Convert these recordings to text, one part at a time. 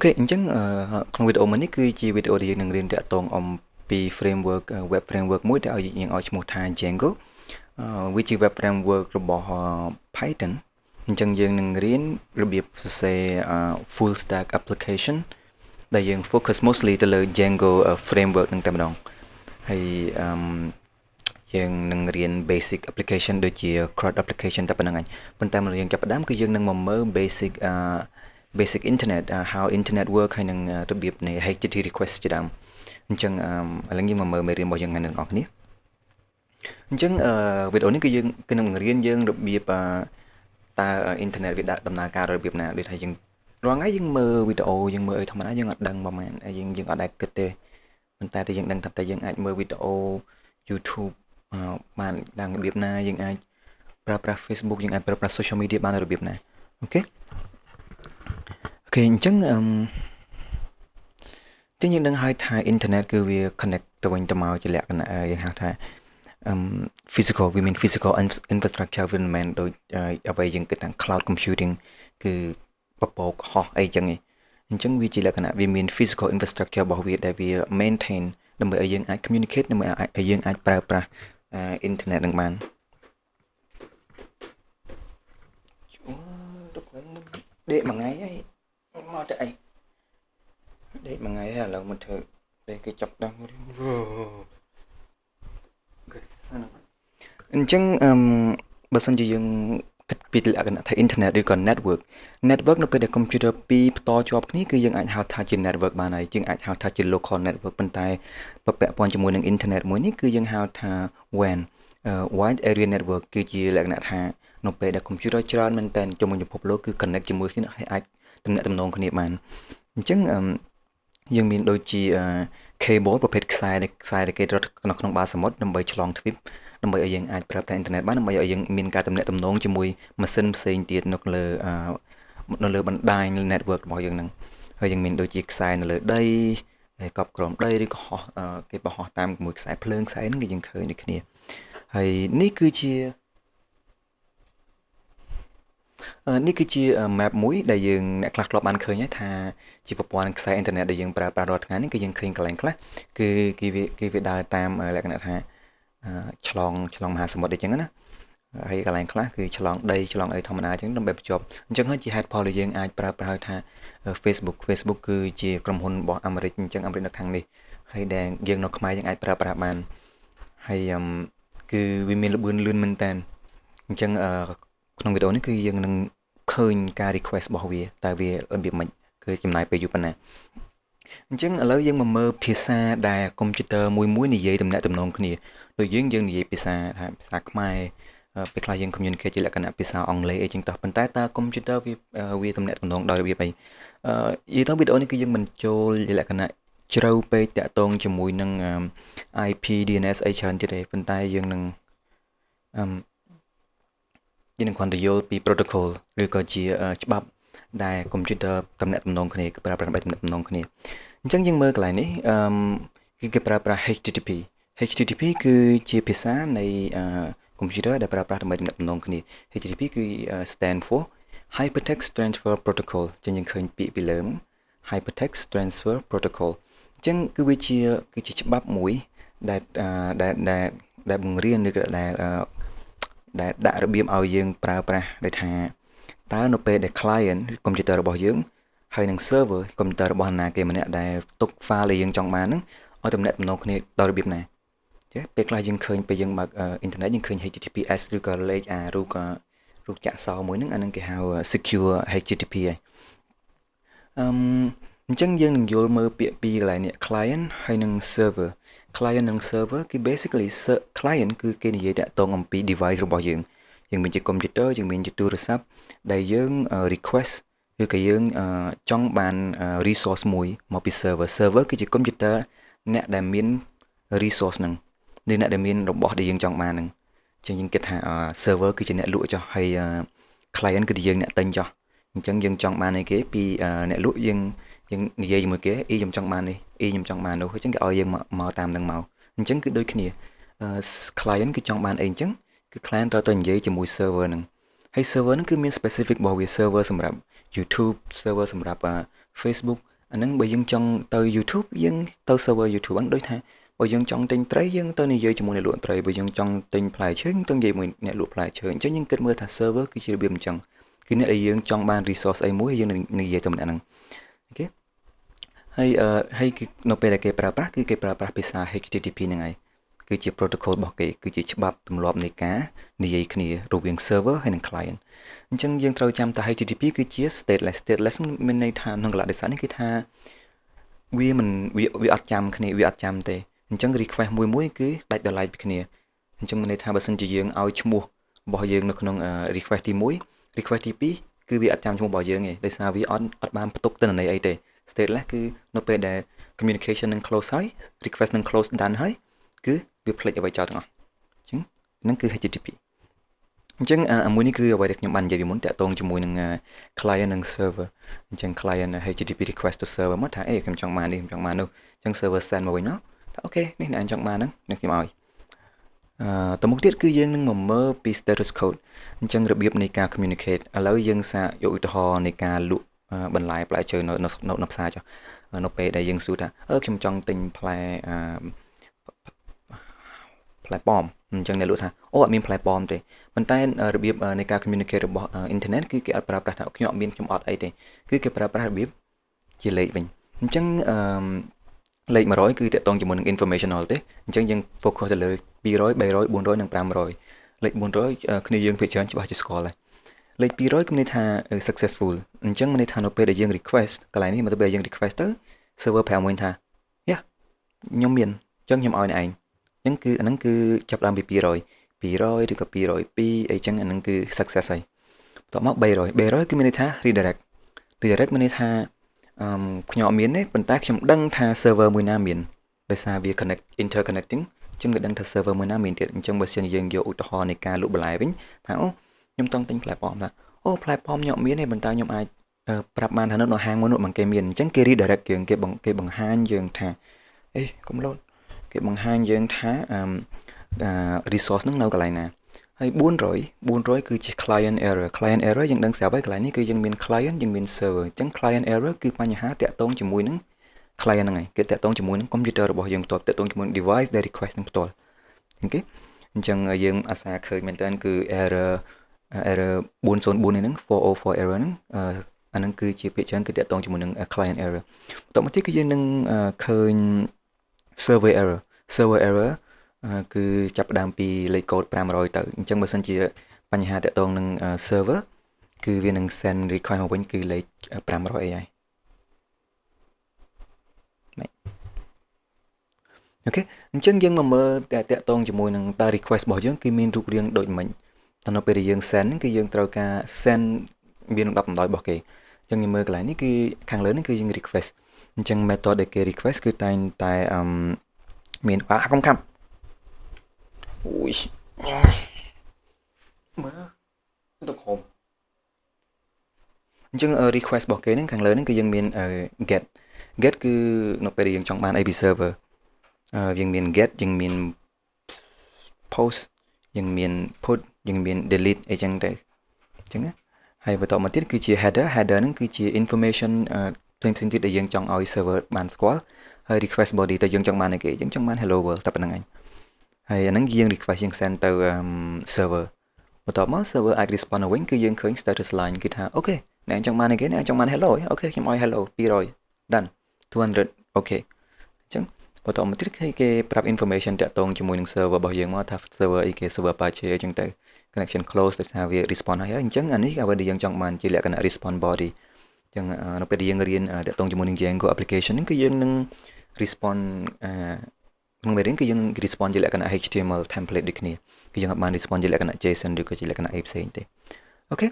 Ok,អញ្ចឹងក្នុងវីដេអូមួយនេះគឺជាវីដេអូដែលយើងនឹងរៀនតាក់ទងអំពី framework web framework មួយដែលយើងឲ្យឈ្មោះថា Django វាជា web framework របស់ Python អញ្ចឹងយើងនឹងរៀនរបៀបសរសេរ full stack application ដែលយើង focus mostly ទៅលើ Django framework នឹងតែម្ដងហើយយើងនឹងរៀន basic application ដូចជា CRUD application តែប៉ុណ្្នឹងឯងប៉ុន្តែមុនយើងចាប់ផ្ដើមគឺយើងនឹងមកមើល basic internet how internet work ហើយនឹងរបៀបនៃ HTTP request ជាដើមអញ្ចឹងឥឡូវយើងមកមើលមេរៀនរបស់យើងថ្ងៃនេះបងប្អូនគ្នាអញ្ចឹងវីដេអូនេះគឺយើងគឺនឹងបង្រៀនយើងរបៀបតើ internet វាដំណើរការរបៀបណាដូចថាយើងរាល់ថ្ងៃយើងមើលវីដេអូយើងមើលអីធម្មតាយើងអត់ដឹងប្រហែលយើងអត់ដែរគិតទេប៉ុន្តែតែយើងដឹងថាតែយើងអាចមើលវីដេអូ YouTube បានដល់របៀបណាយើងអាចប្រើប្រាស់ Facebook យើងអាចប្រើប្រាស់ social media បានរបៀបណាអូខេអញ្ចឹងយើងដឹងហើយថា internet គឺវា connect ទៅវិញទៅមកជាលក្ខណៈយើងហៅថាphysical វាមាន physical infrastructure វាមិនមែនដូចអ្វីយើងគិតថា cloud computing គឺពពកហោះអីចឹងឯងអញ្ចឹងវាជាលក្ខណៈវាមាន physical infrastructure របស់វាដែលវា maintain ដើម្បីឲ្យយើងអាច communicate ដើម្បីឲ្យយើងអាចប្រើប្រាស់ internet នឹងបានដេកមួយថ្ងៃហើយមកទៅអីដេកមួយថ្ងៃហើយឥឡូវមកធ្វើដេកគេចាប់ដល់អញ្ចឹងបើសិនជាយើងគិតពីលក្ខណៈថា internet ឬក៏ network នៅពេលដែល computer ពីរផ្ទាល់ជាប់គ្នាគឺយើងអាចហៅថាជា network បានហើយយើងអាចហៅថាជា local network ប៉ុន្តែពាក់ព័ន្ធជាមួយនឹង internet មួយនេះគឺយើងហៅថា WAN wide area network គឺជាលក្ខណៈថានៅពេលដែល computer ច្រើនមែនតើជុំវិញពិភពលោកគឺ connect ជាមួយគ្នាហើយអាចទំនាក់ទំនងគ្នាបានអញ្ចឹងយើងមានដូចជា cable ប្រភេទខ្សែដែលគេរត់នៅក្នុងបាតសមុទ្រដើម្បីឆ្លងទ្វីបដើម្បីឲ្យយើងអាចប្រើប្រាស់អ៊ីនធឺណិតបានដើម្បីឲ្យយើងមានការទំនាក់ទំនងជាមួយម៉ាស៊ីនផ្សេងទៀតនៅលើបណ្ដាញ network របស់យើងហ្នឹងហើយយើងមានដូចជាខ្សែនៅលើដីហើយកប់ក្រោមដីឬក៏ហោះគេបោះហោះតាមមួយខ្សែភ្លើងខ្សែហ្នឹងគឺយើងឃើញដូចគ្នាហើយនេះគឺជា map មួយដែលយើងអ្នកខ្លះធ្លាប់បានឃើញថាជាប្រព័ន្ធខ្សែអ៊ីនធឺណិតដែលយើងប្រើប្រាស់រាល់ថ្ងៃនេះគឺយើងឃើញកន្លែងខ្លះគឺគេវាដើរតាមលក្ខណៈថាឆ្លងមហាសមុទ្រអីចឹងណាហើយកន្លែងខ្លះគឺឆ្លងដីឆ្លងអីធម្មតាចឹងដើម្បីភ្ជាប់អញ្ចឹងហើយជាហេតុផលដែលយើងអាចប្រើប្រាស់ថា Facebook គឺជាក្រុមហ៊ុនរបស់អាមេរិកអញ្ចឹងអាមេរិកនៅខាងនេះហើយដែលយើងនៅខ្មែរយើងអាចប្រើប្រាស់បានហើយគឺវាមានល្បឿនលឿនមែនតើអញ្ចឹងក្នុងវីដេអូនេះគឺយើងនឹងឃើញការ request របស់វាតើវារបៀបម៉េចគឺចំណាយពេលយូរប៉ុណ្ណាអញ្ចឹងឥឡូវយើងមកមើលភាសាដែល computer មួយនិយាយទំនាក់ទំនងគ្នាដូចយើងនិយាយភាសាខ្មែរពេលខ្លះយើង communicate ជាលក្ខណៈភាសាអង់គ្លេសអីចឹងតោះប៉ុន្តែតើ computer វាទំនាក់ទំនងដោយរបៀបអីនិយាយទៅវីដេអូនេះគឺយើងមិនចូលជាលក្ខណៈជ្រៅពេកតាក់ទងជាមួយនឹង IP DNS អីច្រើនទៀតទេប៉ុន្តែយើងនឹងគ្រាន់តែយល់ពី protocol ឬក៏ជាច្បាប់ដែល computer ទំនាក់ទំនងគ្នាគឺប្រើប្រាស់ដើម្បីទំនាក់ទំនងគ្នាអញ្ចឹងយើងមើលកន្លែងនេះគឺគេប្រើប្រាស់ HTTP គឺជាភាសានៃ computer ដែលប្រើប្រាស់ដើម្បីទំនាក់ទំនងគ្នា HTTP គឺ stand for Hypertext Transfer Protocol ចឹងយើងឃើញពាក្យពីលើ Hypertext Transfer Protocol អញ្ចឹងគឺវាគឺជាច្បាប់មួយដែលបង្រៀនឬក៏ដែលដាក់របៀបឲ្យយើងប្រើប្រាស់ដែលថាតើនៅពេលដែល client computer របស់យើងហើយនឹង server computer របស់ណាគេម្នាក់ដែលទុក file ដែលយើងចង់បានហ្នឹងឲ្យទំនាក់ទំនងគ្នាដោយរបៀបណាចេះពេលខ្លះយើងឃើញពេលយើងបើក internet យើងឃើញ HTTPS ឬក៏លេខរូបចាក់សោមួយហ្នឹងអាហ្នឹងគេហៅ secure HTTP ហើយអញ្ចឹងយើងនឹងយល់មើលពាក្យពីរកន្លែងនេះ client ហើយនឹង server client និង server គឺ basically client គឺគេនិយាយតាក់ទងអំពី device របស់យើងមានជា computer យើងមានជាទូរស័ព្ទដែលយើង request ឬក៏យើងចង់បាន resource មួយមកពី server គឺជា computer អ្នកដែលមាន resource ហ្នឹងឬអ្នកដែលមានរបស់ដែលយើងចង់បានហ្នឹងអញ្ចឹងយើងគិតថា server គឺជាអ្នកលក់ចុះហើយ client គឺជាយើងអ្នកទិញចុះអញ្ចឹងយើងចង់បានអីគេពីអ្នកលក់យើងនិយាយជាមួយគេខ្ញុំចង់បាននេះខ្ញុំចង់បាននោះអញ្ចឹងគេឲ្យយើងមកតាមនឹងមកអញ្ចឹងគឺដូចគ្នា client គឺចង់បានអីអញ្ចឹងគឺ client ត្រូវតែនិយាយជាមួយ server ហ្នឹងហើយ server ហ្នឹងគឺមាន specific របស់វា server សម្រាប់ YouTube server សម្រាប់ Facebook អាហ្នឹងបើយើងចង់ទៅ YouTube យើងទៅ server YouTube ហ្នឹងដូចថាបើយើងចង់ទិញត្រីយើងទៅនិយាយជាមួយអ្នកលក់ត្រីបើយើងចង់ទិញផ្លែឈើយើងទៅនិយាយមួយអ្នកលក់ផ្លែឈើអញ្ចឹងយើងគិតមើលថា server គឺជារបៀបអញ្ចឹងគឺអ្នកដែលយើងចង់បាន resource អីមួយយើងនិយាយទៅម្នាក់ហ្នឹងអូខេហើយគឺនៅពេលដែលគេប្រើប្រាស់គឺគេប្រើប្រាស់ភាសា HTTP ហ្នឹងហើយគឺជា protocol របស់គេគឺជាច្បាប់ទម្លាប់នៃការនិយាយគ្នារវាង server ហើយនិង client អញ្ចឹងយើងត្រូវចាំថា HTTP គឺជា stateless មានន័យថាក្នុងកលៈទេសៈនេះគឺថាវាអត់ចាំគ្នាវាអត់ចាំទេអញ្ចឹង request មួយគឺដាច់ដោយឡែកពីគ្នាអញ្ចឹងមានន័យថាបើសិនជាយើងឲ្យឈ្មោះរបស់យើងនៅក្នុង request ទី1 request ទី2គឺវាអត់ចាំឈ្មោះរបស់យើងទេដោយសារវាអត់បានផ្ទុកទិន្នន័យអីទេ stateless គឺនៅពេលដែល communication នឹង close ហើយ request នឹង close done ហើយគឺវាផ្លេចអ្វីចោលទាំងអស់អញ្ចឹងហ្នឹងគឺ HTTP អញ្ចឹងមួយនេះគឺអ្វីដែលខ្ញុំបាននិយាយពីមុនតាក់ទងជាមួយនឹង client និង server អញ្ចឹង client HTTP request to server មកថាខ្ញុំចង់បាននេះខ្ញុំចង់បាននោះអញ្ចឹង server send មកវិញមកថាអូខេនេះអ្នកអញចង់បានហ្នឹងខ្ញុំឲ្យតមុខទៀតគឺយើងនឹងមកមើលពី status code អញ្ចឹងរបៀបនៃការ communicate ឥឡូវយើងសាកយកឧទាហរណ៍នៃការលក់បន្លែផ្លែឈើនៅផ្សារចុះនៅពេលដែលយើងសួរថាខ្ញុំចង់ទិញផ្លែប៉ោមអញ្ចឹងអ្នកលក់ថាអត់មានផ្លែប៉ោមទេប៉ុន្តែរបៀបនៃការ communicate របស់ internet គឺគេអត់ប្រើប្រាស់ថាខ្ញុំអត់មានខ្ញុំអត់អីទេគឺគេប្រើប្រាស់របៀបជាលេខវិញអញ្ចឹងលេខ100គឺតាក់ទងជាមួយនឹង informational ទេអញ្ចឹងយើង focus ទៅលើ200 300 400និង500លេខ400គ្នាយើងភាគច្រើនច្បាស់ជាស្គាល់ហើយលេខ200គឺមានន័យថា successful អញ្ចឹងមានន័យថានៅពេលដែលយើង request កន្លែងនេះមកទៅពេលយើង request ទៅ server ប្រាប់មួយថាយ៉ាខ្ញុំមានអញ្ចឹងខ្ញុំឲ្យអ្នកឯងអញ្ចឹងគឺអាហ្នឹងគឺចាប់ផ្ដើមពី200ឬក៏202អីចឹងអាហ្នឹងគឺ success ហើយបន្ទាប់មក300គឺមានន័យថា redirect មានន័យថាខ្ញុំអត់មានទេប៉ុន្តែខ្ញុំដឹងថា server មួយណាមានដោយសារវា interconnecting អញ្ចឹងវាដឹងថា server មួយណាមានទៀតអញ្ចឹងបើសិនយើងយកឧទាហរណ៍នៃការលក់បន្លែវិញថាខ្ញុំចង់ទិញផ្លែប៉ោមថាផ្លែប៉ោមខ្ញុំអត់មានទេប៉ុន្តែខ្ញុំអាចប្រាប់បានថានៅហាងមួយនោះមកគេមានអញ្ចឹងគេ redirect យើងគេបង្ហាញយើងថាកុំលោតគេបង្ហាញយើងថាresource ហ្នឹងនៅកន្លែងណាហើយ400គឺជា client error យើងដឹងស្រាប់ហើយកន្លែងនេះគឺយើងមាន client យើងមាន server អញ្ចឹង client error គឺបញ្ហាតាក់ទងជាមួយនឹង client ហ្នឹងហើយគេតាក់ទងជាមួយនឹង computer របស់យើងផ្ទាល់តាក់ទងជាមួយនឹង device ដែល request ហ្នឹងផ្ទាល់អូខេអញ្ចឹងយើងអាសាឃើញមែនតើគឺ error 404នេះហ្នឹង404 error ហ្នឹងអាហ្នឹងគឺជាពាក្យច្រើនគឺតាក់ទងជាមួយនឹង client error បន្តមកទៀតគឺយើងនឹងឃើញ server error គឺចាប់ផ្ដើមពីលេខកូដ500ទៅអញ្ចឹងបើសិនជាបញ្ហាតាក់ទងនឹង server គឺវានឹង send request មកវិញគឺលេខ500អីហើយអូខេអញ្ចឹងយើងមកមើលតាក់ទងជាមួយនឹងតើ request របស់យើងគឺមានរូបរាងដូចម៉េចតើនៅពេលដែលយើង send គឺយើងត្រូវការ send មាន10បណ្ដោយរបស់គេអញ្ចឹងយើងមើលកន្លែងនេះគឺខាងលើនេះគឺយើង request អញ្ចឹង method ដែលគេ request គឺតែងតែមានកុំខាំអូយមើលទៅខំអញ្ចឹង request របស់គេហ្នឹងខាងលើហ្នឹងគឺយើងមាន get គឺនៅពេលដែលយើងចង់បានអីពី server យើងមាន get យើងមាន post យើងមាន put យើងមាន delete អីចឹងទៅអញ្ចឹងហើយបន្តមកទៀតគឺជា header ហ្នឹងគឺជា information ផ្សេងទៀតដែលយើងចង់ឲ្យ server បានស្គាល់ហើយ request body ទៅយើងចង់បានអីគេយើងចង់បាន hello world តែប៉ុណ្្នឹងឯងហើយអាហ្នឹងយើង request យើង send ទៅ server បន្ទាប់មក server អាច respond ទៅវិញគឺយើងឃើញ status line គឺថាអូខេអ្នកចង់បានអីគេអ្នកចង់បាន hello អូខេខ្ញុំឲ្យ hello 200 done 200អូខេអញ្ចឹងបន្តមកទៀតគឺគេប្រាប់ information តាក់ទងជាមួយនឹង server របស់យើងមកថា server អីគេ server Apache អញ្ចឹងទៅ connection close ដោយសារវា respond ហើយអញ្ចឹងអានេះអ្វីដែលយើងចង់បានជាលក្ខណៈ respond body អញ្ចឹងនៅពេលដែលយើងរៀនតាក់ទងជាមួយនឹង Django application ហ្នឹងគឺយើងនឹង respond ក្នុងមេរៀនគឺយើង respond ជាលក្ខណៈ HTML template ដូចគ្នាគឺយើងអត់បាន respond ជាលក្ខណៈ JSON ឬក៏ជាលក្ខណៈអីផ្សេងទេអូខេ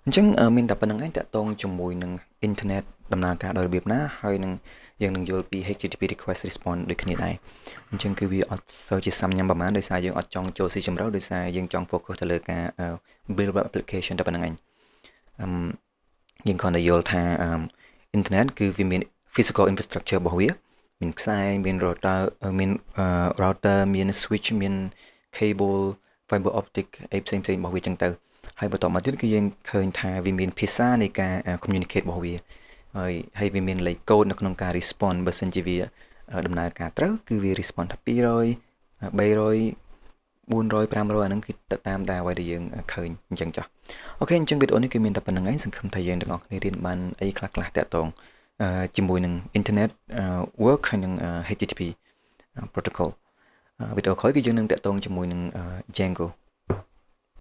អញ្ចឹងមានតែប៉ុណ្្នឹងឯងតាក់ទងជាមួយនឹង internet ដំណើរការដោយរបៀបណាហើយនឹងយើងនឹងយល់ពី HTTP request response ដូចគ្នាដែរអញ្ចឹងគឺវាអត់សូវជាសាមញ្ញប៉ុន្មានដោយសារយើងអត់ចង់ចូលស៊ីជម្រៅដោយសារយើងចង់ focus ទៅលើការ build web application តែប៉ុណ្្នឹងឯងយើងគ្រាន់តែយល់ថា internet គឺវាមាន physical infrastructure របស់វាមានខ្សែមាន router មាន switch មាន cable fiber optic អីផ្សេងៗរបស់វាចឹងទៅហើយបន្តមកទៀតគឺយើងឃើញថាវាមានភាសានៃការ communicate របស់វា ហើយវាមានលេខកូដនៅក្នុងការ response បើសិនជាវាដំណើរការត្រូវគឺវា response ថា200 300 400 500អាហ្នឹងគឺទៅតាមតែអ្វីដែលយើងឃើញអញ្ចឹងចាស់អូខេអញ្ចឹងវីដេអូនេះគឺមានតែប៉ុណ្្នឹងឯងសង្ឃឹមថាយើងទាំងអស់គ្នារៀនបានអីខ្លះៗតាក់ទងជាមួយនឹង internet work ហើយនឹង HTTP protocol វីដេអូក្រោយគឺយើងនឹងតាក់ទងជាមួយនឹង Django